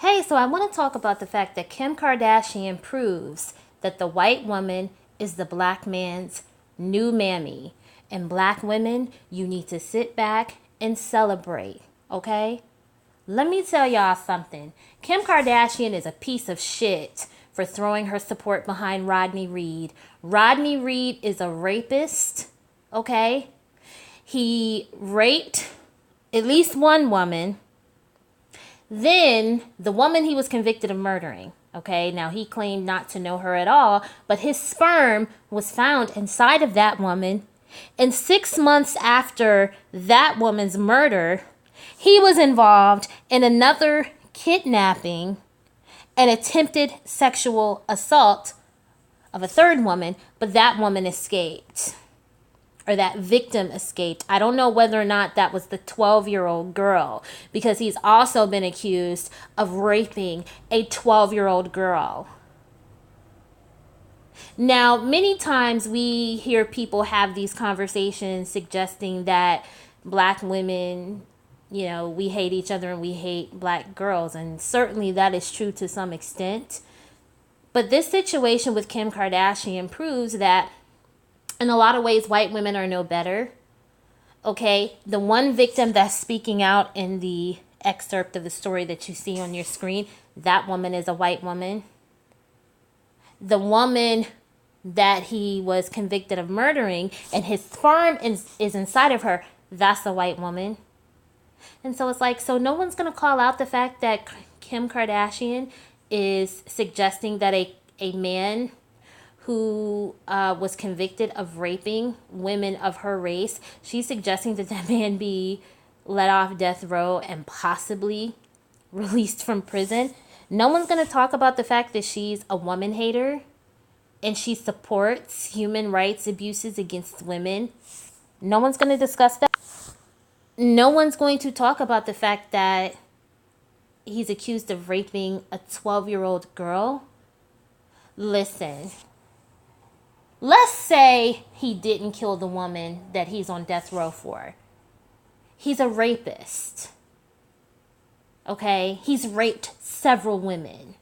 Hey, so I want to talk about the fact that Kim Kardashian proves that the white woman is the black man's new mammy. And black women, you need to sit back and celebrate, okay? Let me tell y'all something. Kim Kardashian is a piece of shit for throwing her support behind Rodney Reed. Rodney Reed is a rapist, okay? He raped at least one woman. Then the woman he was convicted of murdering, okay, now he claimed not to know her at all, but his sperm was found inside of that woman. And 6 months after that woman's murder, he was involved in another kidnapping and attempted sexual assault of a third woman, but that woman escaped. Or that victim escaped. I don't know whether or not that was the 12-year-old girl, because he's also been accused of raping a 12-year-old girl. Now, many times we hear people have these conversations suggesting that black women, we hate each other and we hate black girls. And certainly that is true to some extent. But this situation with Kim Kardashian proves that in a lot of ways, white women are no better. Okay, the one victim that's speaking out in the excerpt of the story that you see on your screen, that woman is a white woman. The woman that he was convicted of murdering and his sperm is inside of her, that's a white woman. And so it's like, so no one's going to call out the fact that Kim Kardashian is suggesting that a man who was convicted of raping women of her race, she's suggesting that that man be let off death row and possibly released from prison. No one's going to talk about the fact that she's a woman hater and she supports human rights abuses against women. No one's going to discuss that. No one's going to talk about the fact that he's accused of raping a 12-year-old girl. Listen. Let's say he didn't kill the woman that he's on death row for. He's a rapist. Okay? He's raped several women.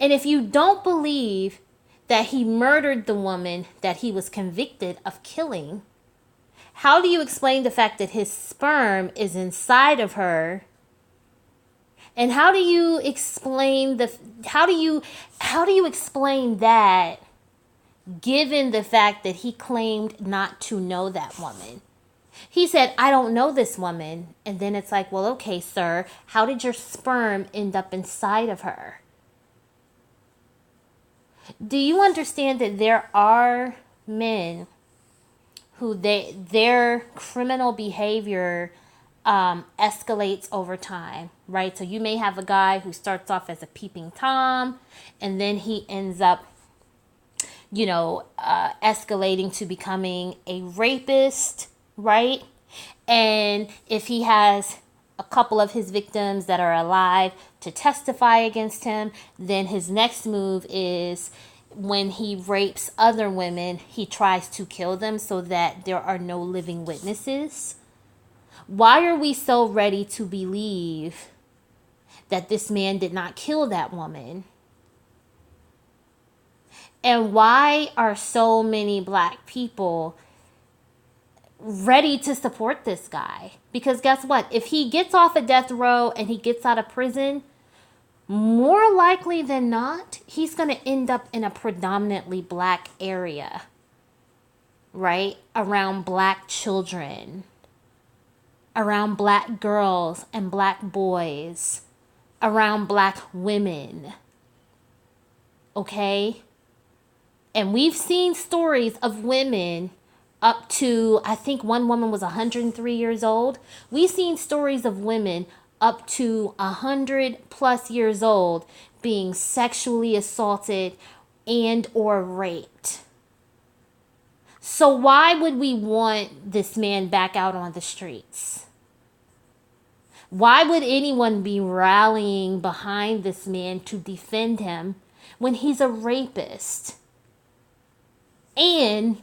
And if you don't believe that he murdered the woman that he was convicted of killing, how do you explain the fact that his sperm is inside of her? And how do you explain explain that, given the fact that he claimed not to know that woman? He said, I don't know this woman. And then it's like, well, okay, sir, how did your sperm end up inside of her? Do you understand that there are men who their criminal behavior escalates over time, right? So you may have a guy who starts off as a peeping Tom, and then he ends up escalating to becoming a rapist, right? And if he has a couple of his victims that are alive to testify against him, then his next move is, when he rapes other women, he tries to kill them so that there are no living witnesses. Why are we so ready to believe that this man did not kill that woman? And why are so many black people ready to support this guy? Because guess what? If he gets off of death row and he gets out of prison, more likely than not, he's going to end up in a predominantly black area, right? Around black children, around black girls and black boys, around black women, okay? And we've seen stories of women up to, I think one woman was 103 years old. We've seen stories of women up to 100 plus years old being sexually assaulted and or raped. So why would we want this man back out on the streets? Why would anyone be rallying behind this man to defend him when he's a rapist? And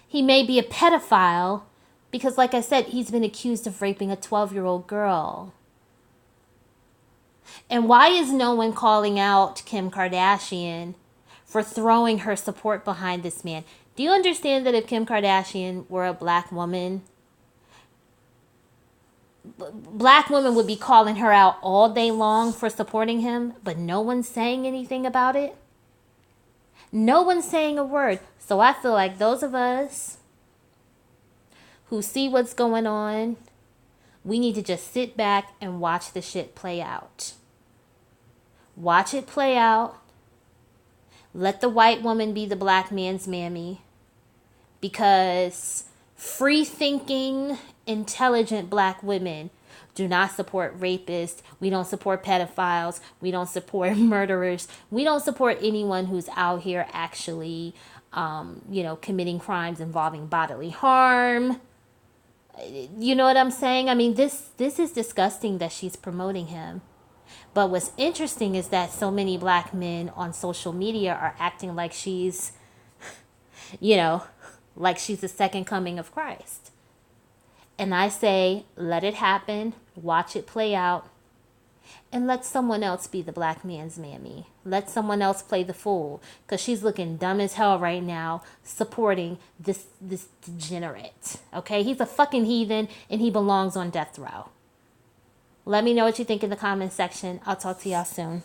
he may be a pedophile because, like I said, he's been accused of raping a 12-year-old girl. And why is no one calling out Kim Kardashian for throwing her support behind this man? Do you understand that if Kim Kardashian were a black woman, black women would be calling her out all day long for supporting him, but no one's saying anything about it? No one's saying a word. So I feel like those of us who see what's going on, we need to just sit back and watch the shit play out. Watch it play out. Let the white woman be the black man's mammy. Because free-thinking, intelligent black women do not support rapists. We don't support pedophiles. We don't support murderers. We don't support anyone who's out here actually, committing crimes involving bodily harm. You know what I'm saying? I mean, this is disgusting that she's promoting him. But what's interesting is that so many black men on social media are acting like she's, like she's the second coming of Christ. And I say, let it happen, watch it play out, and let someone else be the black man's mammy. Let someone else play the fool, because she's looking dumb as hell right now, supporting this degenerate. Okay, he's a fucking heathen, and he belongs on death row. Let me know what you think in the comments section. I'll talk to y'all soon.